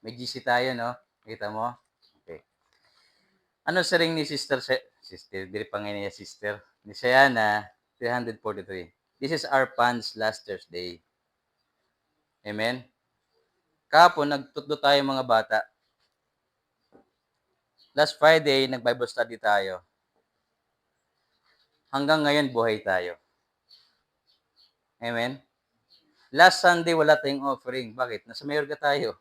A: May GC tayo, no? Kita mo? Okay. Ano sa ring ni Sister, dili pa ngayon niya Sister, ni Shena, 343. This is our funds last Thursday. Amen? Kapon, nagtutdo tayo mga bata. Last Friday, nag-Bible study tayo. Hanggang ngayon, buhay tayo. Amen? Last Sunday, wala tayong offering. Bakit? Nasa mayor ka tayo.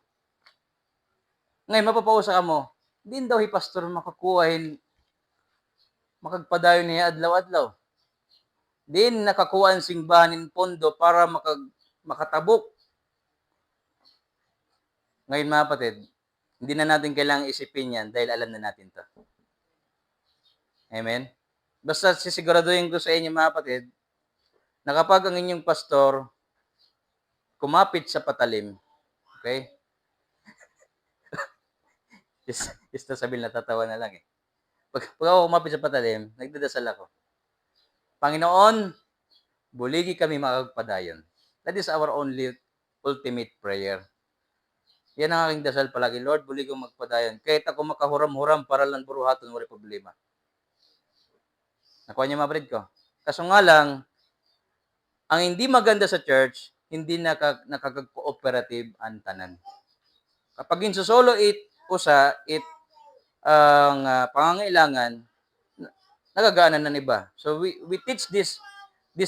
A: Ngayon, mapapausa ka mo, din daw pastor makakuhain, makagpadayon niya adlaw-adlaw. Din nakakuha ang simbahanin pondo para makatabok. Ngayon mga kapatid, hindi na natin kailangang isipin yan dahil alam na natin to. Amen? Basta sisiguraduhin ko sa inyo mga kapatid, na kapag ang inyong pastor kumapit sa patalim, okay? Just sabihin, natatawa na lang eh. Pag ako kumapit sa patalim, nagdadasal ako. Panginoon, buligi kami makagpadayon. That is our only ultimate prayer. Yan ang aking dasal palagi. Lord, buligi kong magpadayon. Kahit ako makahuram-huram para lang buruhaton, wala problema. Nakuha niyo mga kapatid ko? Kaso nga lang, ang hindi maganda sa church, hindi nakaka-cooperative ang tanan. Kapag insusolo ang pangangailangan, nagagaanan ng iba. So we teach this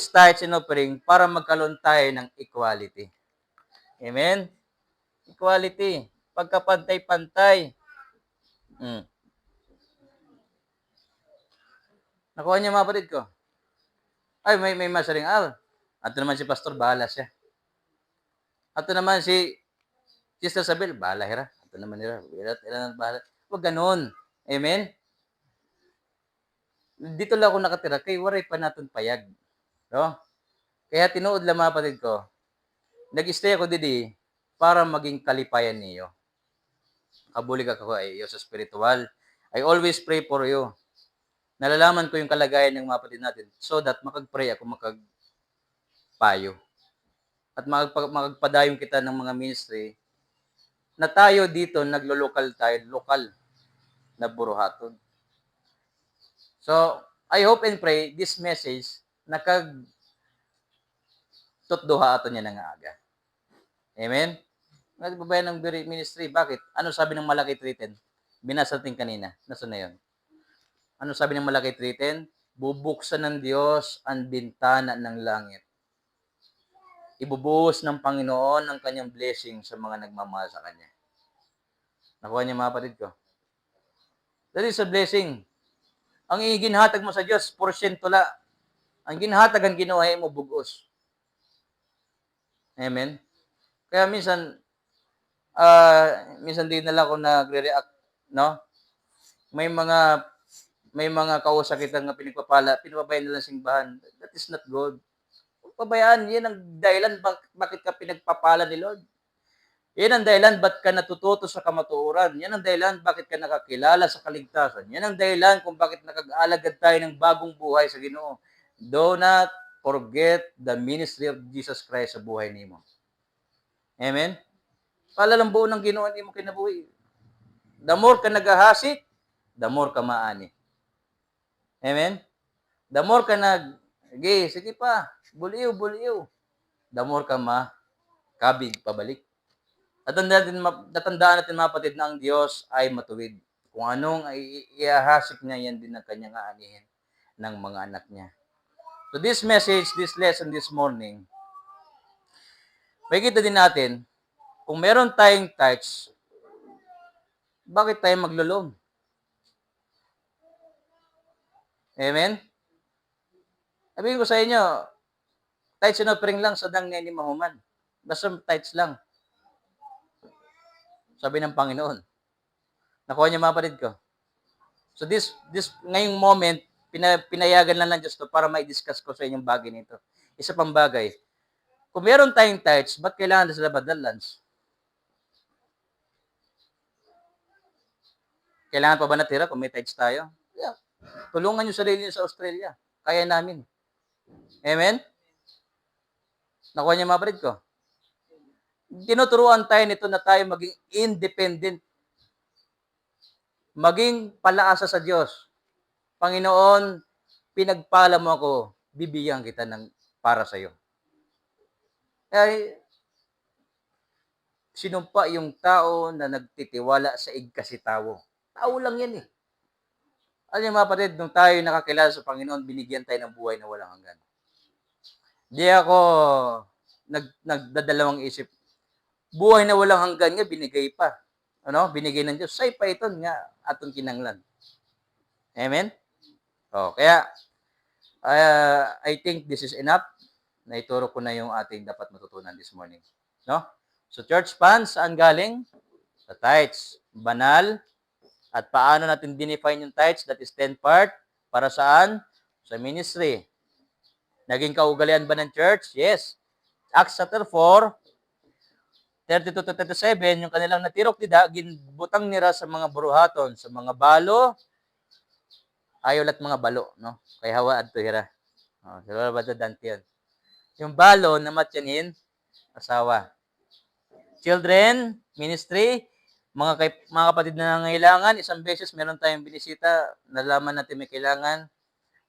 A: tithes and offering para magkaroon tayo ng equality. Amen? Equality. Pagkapantay-pantay. Nakuha niya mga kapatid ko? Ay, may masaring, ato naman si Pastor, bahala siya. Ato naman si Sister Sabel, bahala hira. Ato naman hira. Ilan bahala. Huwag ganun. Amen? Dito lang ako nakatira, kay waray pa natin payag. No? Kaya tinuod lang mga kapatid ko, nag-stay ako didi para maging kalipayan niyo. Kabulig ako ay iyo sa spiritual. I always pray for you. Nalalaman ko yung kalagayan ng mga kapatid natin so that makag-pray ako, makagpayo. at magpadayon kita ng mga ministry na tayo dito naglo-lokal tayo, lokal na buruhaton. So, I hope and pray this message nakag tutduha ato niya nga aga. Amen? Nagbabayan ng ministry. Bakit? Ano sabi ng Malaki 3:10? Binasa natin kanina. Nasa na yun? Ano sabi ng Malaki 3:10? Bubuksan ng Diyos ang bintana ng langit. Ibubuhos ng Panginoon ang kanyang blessing sa mga nagmamahal sa Kanya. Nakuha niya mga kapatid ko? That is a blessing. Ang iginhatag mo sa Diyos, porsyento la. Ang ginhatag ang ginawa mo, bugos. Amen? Kaya minsan din na lang ako nagre-react, no? May mga kausakitan na pinapabayaan nila simbahan. That is not good. Pabayaan, yan ang dahilan bakit ka pinagpapala ni Lord. Yan ang dahilan bakit ka natututo sa kamatuoran. Yan ang dahilan bakit ka nakakilala sa kaligtasan. Yan ang dahilan kung bakit nakag-alagad tayo ng bagong buhay sa Ginoo. Do not forget the ministry of Jesus Christ sa buhay nimo. Amen? Palalambuo ng Ginoo hindi mo kinabuhi. The more ka naghahasik, the more ka maani. Amen? The more ka sige pa, buliw. The more ka makabig pabalik. At natandaan natin mga kapatid na ang Diyos ay matuwid. Kung anong iahasik niya, yan din ang kanyang aanihin ng mga anak niya. So this message, this lesson this morning, makikita din natin, kung meron tayong tithes, bakit tayo maglulong? Amen? Sabihin ko sa inyo, tithes and offering lang sa dang ni mahuman. Basta tithes lang. Sabi ng Panginoon. Nakuha niya mga kapatid ko. So this ngayong moment, pinayagan lang ng Diyos to para mai-discuss ko sa inyong bagay nito. Isa pang bagay. Kung meron tayong tithes, ba't kailangan na sila badalans? Kailangan pa ba natira kung may tithes tayo? Yeah. Tulungan nyo sarili nyo sa Australia. Kaya namin. Amen? Nakuha niya mga kapatid ko. Tinuturuan tayo nito na tayo maging independent. Maging palaasa sa Diyos. Panginoon, pinagpala mo ako, bibigyan kita ng para sa iyo. Ay, sinumpa yung tao na nagtitiwala sa igkasitawo. Tao lang yan eh. Alam niyo mga kapatid, nung tayo nakakilala sa Panginoon, binigyan tayo ng buhay na walang hanggan. Di ako nagdadalawang isip. Buhay na walang hanggan nga, binigay pa. Binigay ng Diyos. Say pa ito nga, atong kinanglan. Amen? Kaya, I think this is enough. Naituro ko na yung ating dapat matutunan this morning. No? So, church funds, saan galing? Sa tithes. Banal. At paano natin define yung tithes? That is 10 part. Para saan? Sa ministry. Naging kaugalian ba ng church? Yes. Acts chapter 4, 32 to 37, yung kanilang natirok nila, ginbutang nila sa mga buruhaton, sa mga balo, ayaw lat mga balo, no? Kay hawa adto hira. Sila ba dante yan? Yung balo na matyanin, asawa. Children, ministry, mga kapatid na nangailangan, isang beses meron tayong binisita, nalaman natin may kailangan,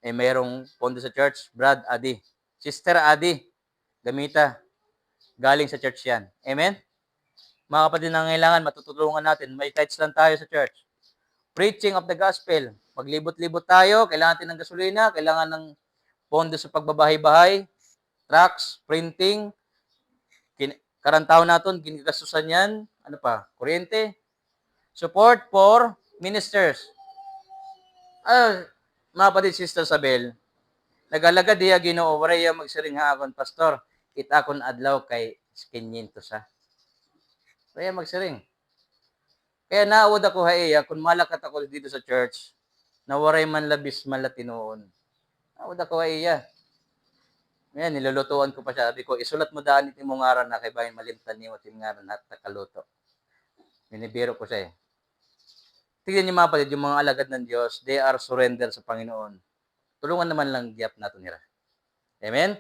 A: mayroong pondo sa church, Brad Adi. Sister Adi, gamita. Galing sa church yan. Amen? Mga kapatid na nangailangan, matutulungan natin. May tithes lang tayo sa church. Preaching of the gospel. Paglibot-libot tayo, kailangan natin ng gasolina, kailangan ng pondo sa pagbabahay-bahay, trucks, printing, karantaw natin, ginagastusan yan, kuryente. Support for ministers. Mga kapatid, Sister Sabel, nagalaga diya Ginoo, waraya magsiring ha akon, pastor, itakon adlaw kay 500 sa. Kaya magsiring. Kaya naawad ako haiya, kung malakat ako dito sa church, na waray man labis man latinoon. Naawad ako haiya. Ngayon, nilulutuan ko pa siya. Sabi ko, isulat mo daan iti mong ngaran na kay bayan malimtan niyo at ngaran at nakaluto. Binibiro ko siya eh. Tignan niyo mga kapatid, yung mga alagad ng Diyos, they are surrender sa Panginoon. Tulungan naman lang giyap natin nila. Amen?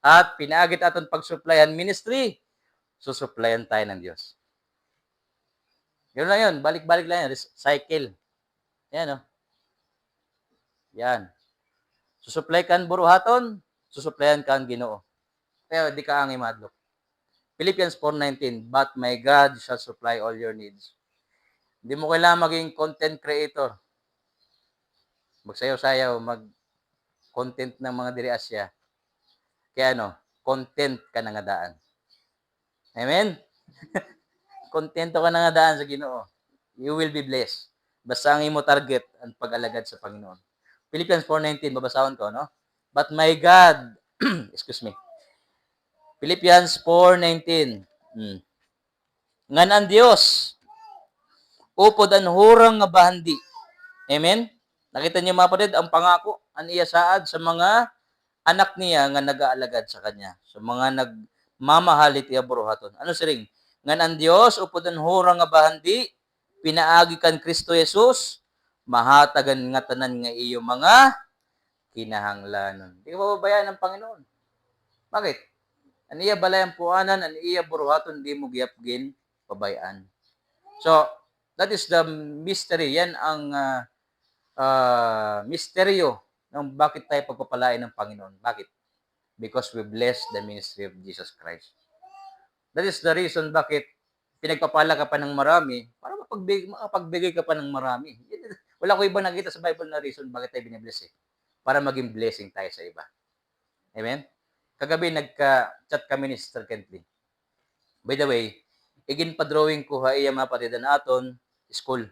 A: At pinaagit aton pagsuplayan ministry, susuplayan tayo ng Diyos. Yun lang yun. Balik-balik lang yan. Cycle. Yan, oh. Yan. Susuplay kan buruhaton, susuplayan kan Ginoo. Kaya di ka ang imadlok. Philippians 4:19, but my God shall supply all your needs. Hindi mo kailangan maging content creator. Magsayaw-sayaw, mag-content ng mga diri Asya. Kaya content ka na nga daan. Amen? Kontento ka na nga daan sa Ginoo. You will be blessed. Basta ang imo target ang pag-alagad sa Panginoon. Philippians 4:19, babasahon ko, no? But my God, excuse me. Philippians 4:19. Ngan ang Dios, upod ang hurang nga bahandi. Amen? Nakita niyo mga kapatid, ang pangako, ang iya saad sa mga anak niya nga nag-aalagad sa kanya. Sa mga nagmamahalit iya buruhaton. Ano siring? Ngan ang Dios, upod ang hurang nga bahandi, pinaagi kan Kristo Jesus, mahatagan nga tanan nga iyo mga kinahanglanon. Di ka mababayaan ng Panginoon. Bakit? Ang iya balayang puanan, ang iya buruhaton, di mo giyapgin pabayaan. So, that is the mystery. Yan ang misteryo ng bakit tayo pagpapalain ng Panginoon. Bakit? Because we bless the ministry of Jesus Christ. That is the reason bakit pinagpapala ka pa ng marami para makapagbigay ka pa ng marami. Wala ko ibang nakita sa Bible na reason bakit tayo binibless eh. Para maging blessing tayo sa iba. Amen? Kagabi nagka-chat kami ni Sister Kentley. By the way, iginpa-drawing ko ha iya mapatidan aton school.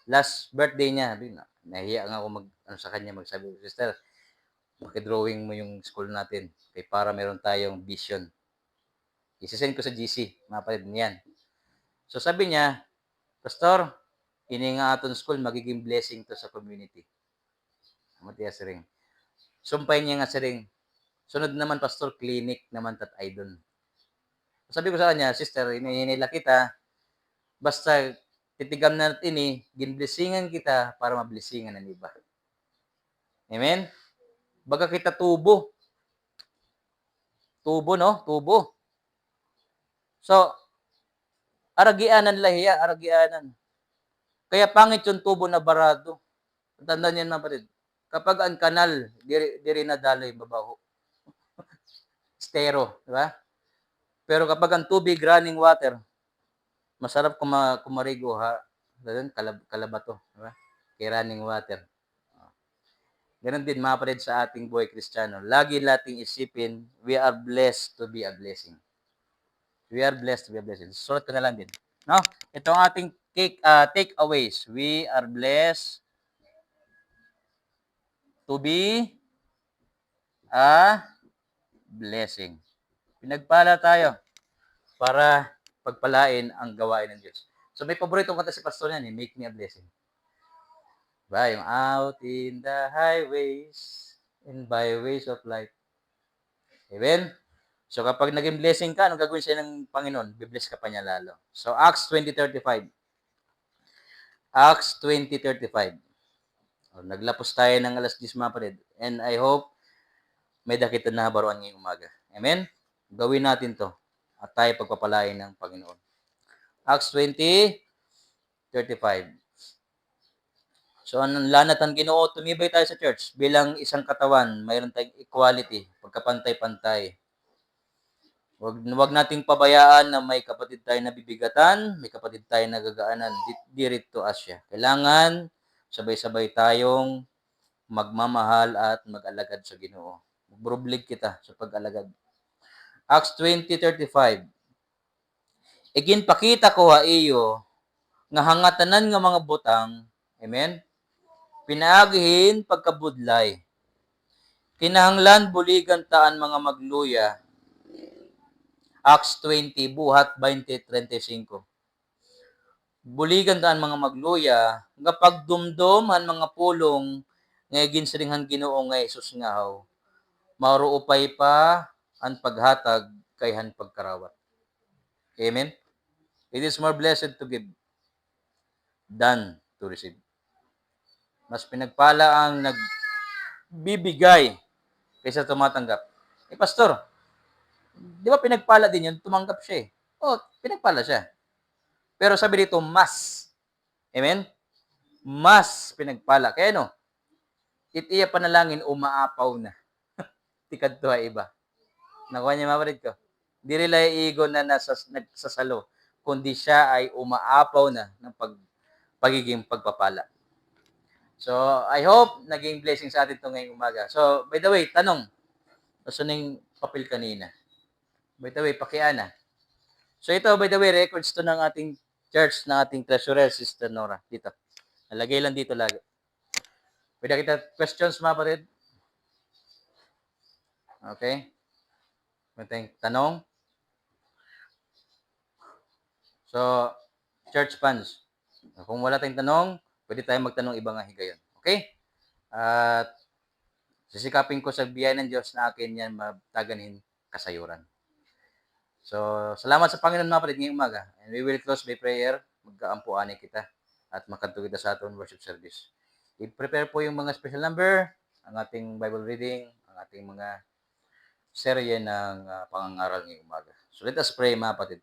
A: Last birthday niya, nahiya nga ako sa kanya magsabi, Sister, maki-drawing mo yung school natin kay para meron tayong vision. Isisend ko sa GC, mapatid niyan. So sabi niya, Pastor, ini nga aton school, magiging blessing to sa community. Matiya siring. Sumpay niya nga siring. Sunod naman, Pastor, clinic naman tat ay doon. Sabi ko sa kanya, Sister, ininila kita, basta titigam na natin ginblessingan kita para mablessingan ng iba. Amen? Baga kita tubo. Tubo, no? Tubo. So, aragianan lahiya, aragianan. Kaya pangit yung tubo na barado. Tandaan niyan mga patid. Kapag ang kanal, diri na daloy babaho. Estero, di ba? Pero kapag ang tubig, running water, masarap kumarigo ha. Kalabato, di ba? Kay running water. Ganon din mga kapatid sa ating buhay Kristiyano. Lagi nating isipin, we are blessed to be a blessing. We are blessed to be a blessing. Sulat ko na lang din. No? Ito ang ating takeaways. We are blessed to be a blessing. Pinagpala tayo para pagpalain ang gawain ng Diyos. So may paboritong kanta si Pastor yan, Make Me a Blessing. Diba? Yung out in the highways and byways of life. Amen? So kapag naging blessing ka, anong gagawin sa'yo ng Panginoon? Bibless ka pa niya lalo. So Acts 20:35. Acts 20:35. Naglapos tayo ng alas 10 mga pared. And I hope may dakita na baruan ngayong umaga. Amen? Gawin natin to at tayo pagpapalain ng Panginoon. Acts 20:35. So, lanatan Ginoo, tumibay tayo sa church bilang isang katawan, mayroon tayong equality, pagkapantay-pantay. Wag nating pabayaan na may kapatid tayo na bibigatan, may kapatid tayo na gagaanan. Dirito Asya. Kailangan sabay-sabay tayong magmamahal at mag-alagad sa Ginoo. Magrublig kita sa pag-alagad. Acts 20:35. Iginpakita ko ha iyo nga hangatanan nga mga butang, amen? Pinaagihin pagkabudlay. Kinahanglan buligan taan mga magluya. Acts 20, buhat 20:35. Buligan taan mga magluya, nga pagdumdum han mga pulong, nga ginsiringhan Ginoo nga Hesus ngahaw. Mauro upay pa ang paghatag kay han pagkarawat. Amen? It is more blessed to give than to receive. Mas pinagpala ang nagbibigay kaysa tumatanggap. Eh, pastor, di ba pinagpala din yun? Tumanggap siya eh. Oh, pinagpala siya. Pero sabi dito, mas. Amen? Mas pinagpala. Kaya no, itiya panalangin, umaapaw na. Tikad to ay iba. Nakuha niya maparid ko. Di rin iigo na nagsasalo, kundi siya ay umaapaw na ng pagiging pagpapala. So, I hope naging blessing sa atin ito ngayong umaga. So, by the way, tanong. Gusto ng papel kanina. By the way, pakiana. So, ito, by the way, records to ng ating church, ng ating treasurer, Sister Nora. Dito. Nalagay lang dito lagi. Pwede kita questions, mga kapatid? Okay? May tayong tanong? So, church funds. Kung wala tayong tanong, pwede tayong magtanong ibang higayon. Okay? At sisikapin ko sa biyaya ng Diyos na akin yan mataganin kasayuran. So, salamat sa Panginoon mga kapatid ngayong umaga. And we will close by prayer. Magkaampuanin kita at makanto kita sa ating worship service. I-prepare po yung mga special number, ang ating Bible reading, ang ating mga serye ng pangangaral ngayong umaga. So, let us pray mga kapatid.